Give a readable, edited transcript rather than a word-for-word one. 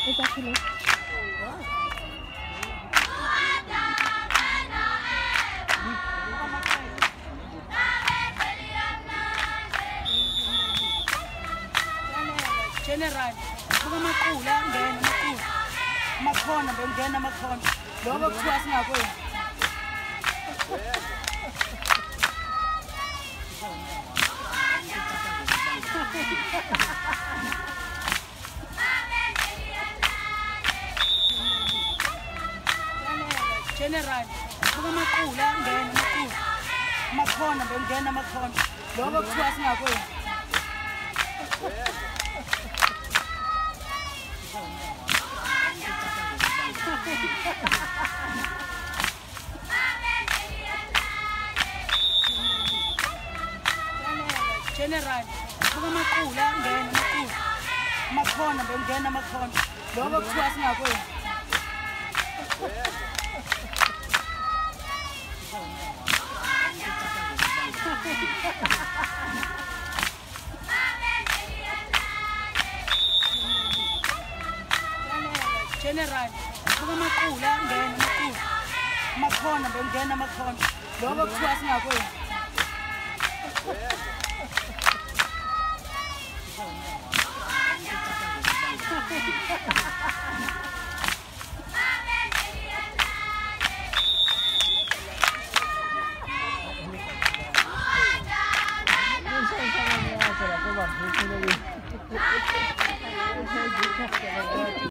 Exactly. General, buka amaqula ngena amaqula. Amakhona bengena amakhona. Lokho kuthiwa singakwenzi. General, buka amaqula ngena amaqula. Amakhona bengena amakhona. Lokho kuthiwa singakwenzi. General, buka amaqula ngena amaqula. Amakhona bengena amakhona. Lokho kuthiwa singakwenzi. General, buka amaqula ngena amaqula. Amakhona bengena amakhona. Lokho kuthiwa singakwenzi.